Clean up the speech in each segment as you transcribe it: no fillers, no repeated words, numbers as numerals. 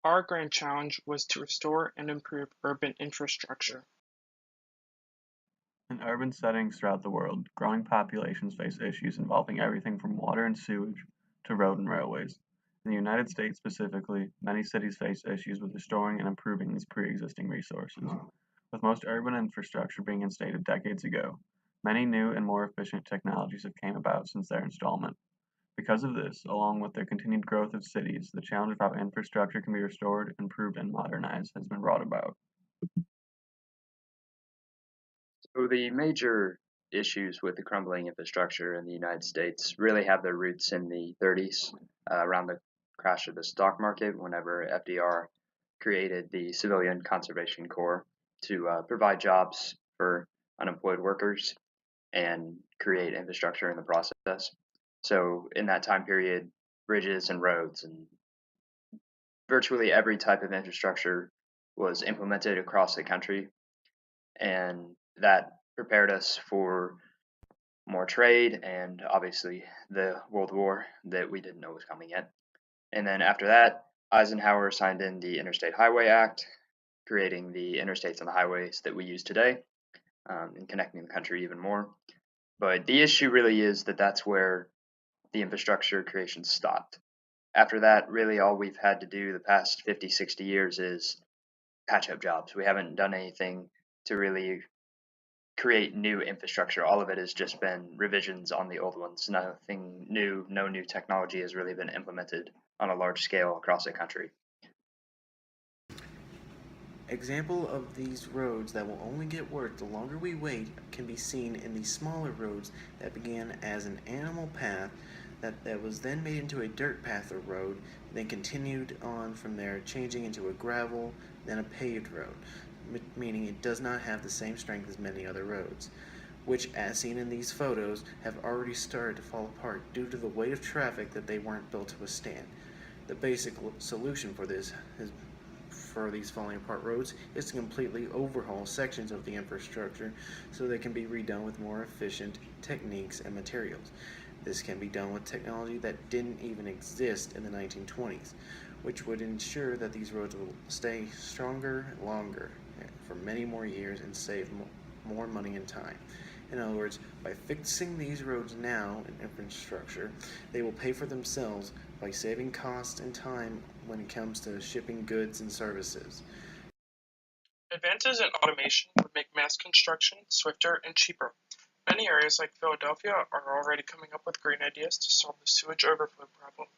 Our grand challenge was to restore and improve urban infrastructure. In urban settings throughout the world, growing populations face issues involving everything from water and sewage to road and railways. In the United States specifically, many cities face issues with restoring and improving these pre-existing resources. With most urban infrastructure being instated decades ago, many new and more efficient technologies have came about since their installment. Because of this, along with the continued growth of cities, the challenge of how infrastructure can be restored, improved, and modernized has been brought about. So the major issues with the crumbling infrastructure in the United States really have their roots in the 30s, around the crash of the stock market, whenever FDR created the Civilian Conservation Corps to provide jobs for unemployed workers and create infrastructure in the process. So in that time period, bridges and roads and virtually every type of infrastructure was implemented across the country, and that prepared us for more trade and obviously the World War that we didn't know was coming yet. And then after that, Eisenhower signed in the Interstate Highway Act, creating the interstates and the highways that we use today, and connecting the country even more. But the issue really is that that's where the infrastructure creation stopped. After that, really all we've had to do the past 50, 60 years is patch up jobs. We haven't done anything to really create new infrastructure. All of it has just been revisions on the old ones. Nothing new, no new technology has really been implemented on a large scale across the country. Example of these roads that will only get worse the longer we wait can be seen in the smaller roads that began as an animal path that was then made into a dirt path or road, then continued on from there, changing into a gravel, then a paved road, meaning it does not have the same strength as many other roads, which, as seen in these photos, have already started to fall apart due to the weight of traffic that they weren't built to withstand. The basic solution for this is for these falling apart roads is to completely overhaul sections of the infrastructure so they can be redone with more efficient techniques and materials. This can be done with technology that didn't even exist in the 1920s, which would ensure that these roads will stay stronger longer for many more years and save more money and time. In other words, by fixing these roads now in infrastructure, they will pay for themselves by saving cost and time when it comes to shipping goods and services. Advances in automation would make mass construction swifter and cheaper. Many areas like Philadelphia are already coming up with great ideas to solve the sewage overflow problem.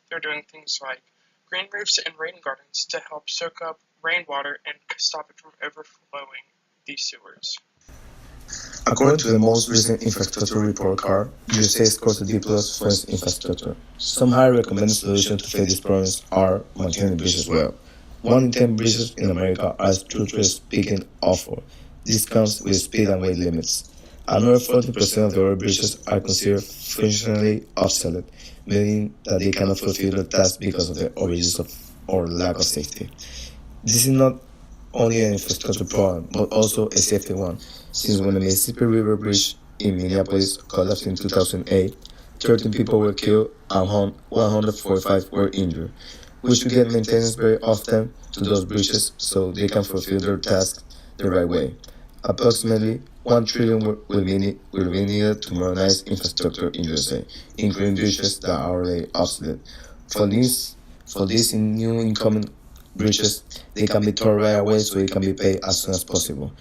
They're doing things like green roofs and rain gardens to help soak up rainwater and stop it from overflowing the sewers. According to the most recent infrastructure report card, USA scores a D+ for its infrastructure. Some highly recommended solutions to face these problems are maintaining bridges well. 1 in 10 bridges in America are structurally speaking awful. This comes with speed and weight limits. Another 40% of the other bridges are considered functionally obsolete, meaning that they cannot fulfill their task because of the overuse or lack of safety. This is not only an infrastructure problem, but also a safety one, since when the Mississippi River Bridge in Minneapolis collapsed in 2008, 13 people were killed and 145 were injured. We should get maintenance very often to those bridges so they can fulfill their tasks the right way. Approximately $1 trillion will be needed to modernize infrastructure in USA, including bridges that are already obsolete. For these new incoming bridges, they can be towed right away so it can be paid as soon as possible.